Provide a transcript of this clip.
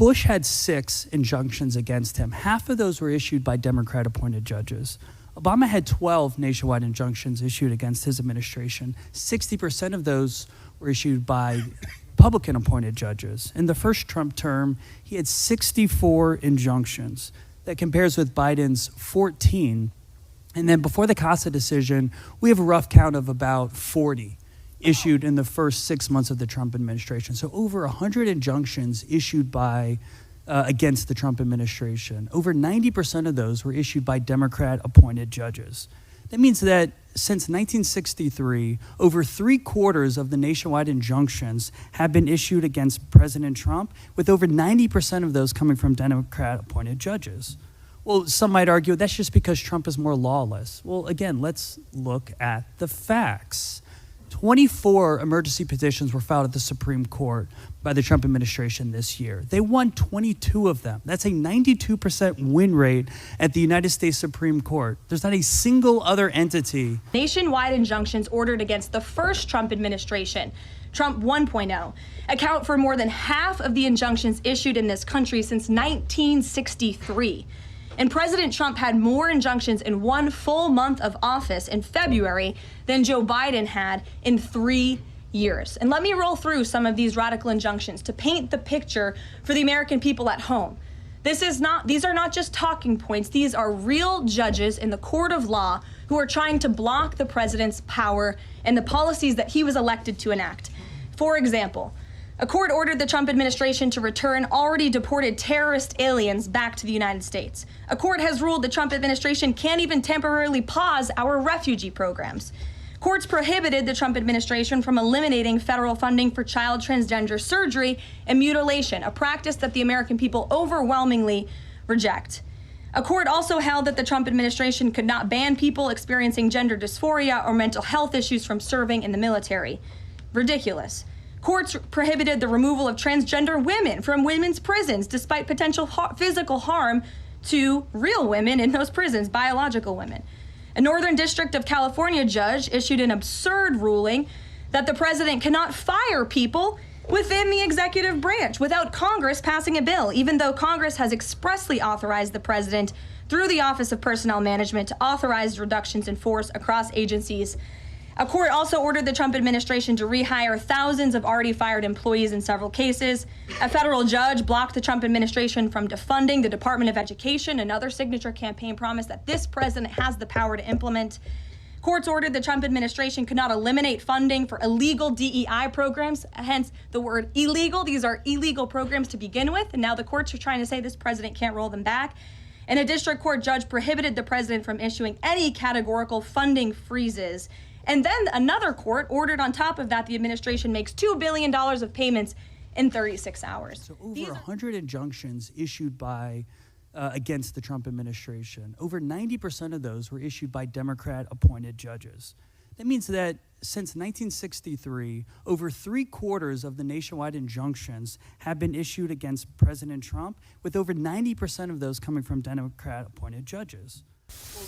Bush had 6 injunctions against him. Half of those were issued by Democrat-appointed judges. Obama had 12 nationwide injunctions issued against his administration. 60% of those were issued by Republican-appointed judges. In the first Trump term, he had 64 injunctions. That compares with Biden's 14. And then before the CASA decision, we have a rough count of about 40 issued in the first 6 months of the Trump administration. So over 100 injunctions issued by against the Trump administration. Over 90% of those were issued by Democrat-appointed judges. That means that since 1963, over 3/4 of the nationwide injunctions have been issued against President Trump, with over 90% of those coming from Democrat-appointed judges. Well, some might argue that's just because Trump is more lawless. Well, again, let's look at the facts. 24 emergency petitions were filed at the Supreme Court by the Trump administration this year. They won 22 of them. That's a 92% win rate at the United States Supreme Court. There's not a single other entity. Nationwide injunctions ordered against the first Trump administration, Trump 1.0, account for more than half of the injunctions issued in this country since 1963. And President Trump had more injunctions in one full month of office in February than Joe Biden had in 3 years. And let me roll through some of these radical injunctions to paint the picture for the American people at home. These are not just talking points. These are real judges in the court of law who are trying to block the president's power and the policies that he was elected to enact. For example, a court ordered the Trump administration to return already deported terrorist aliens back to the United States. A court has ruled the Trump administration can't even temporarily pause our refugee programs. Courts prohibited the Trump administration from eliminating federal funding for child transgender surgery and mutilation, a practice that the American people overwhelmingly reject. A court also held that the Trump administration could not ban people experiencing gender dysphoria or mental health issues from serving in the military. Ridiculous. Courts prohibited the removal of transgender women from women's prisons despite potential physical harm to real women in those prisons, biological women. A Northern District of California judge issued an absurd ruling that the president cannot fire people within the executive branch without Congress passing a bill, even though Congress has expressly authorized the president through the Office of Personnel Management to authorize reductions in force across agencies. A court also ordered the Trump administration to rehire thousands of already fired employees in several cases. A federal judge blocked the Trump administration from defunding the Department of Education, another signature campaign promise that this president has the power to implement. Courts ordered the Trump administration could not eliminate funding for illegal DEI programs, hence the word illegal. These are illegal programs to begin with, and now the courts are trying to say this president can't roll them back. And a district court judge prohibited the president from issuing any categorical funding freezes. And then another court ordered on top of that the administration makes $2 billion of payments in 36 hours. So over 100 injunctions issued by against the Trump administration. Over 90% of those were issued by Democrat-appointed judges. That means that since 1963, over 3/4 of the nationwide injunctions have been issued against President Trump, with over 90% of those coming from Democrat-appointed judges. Well,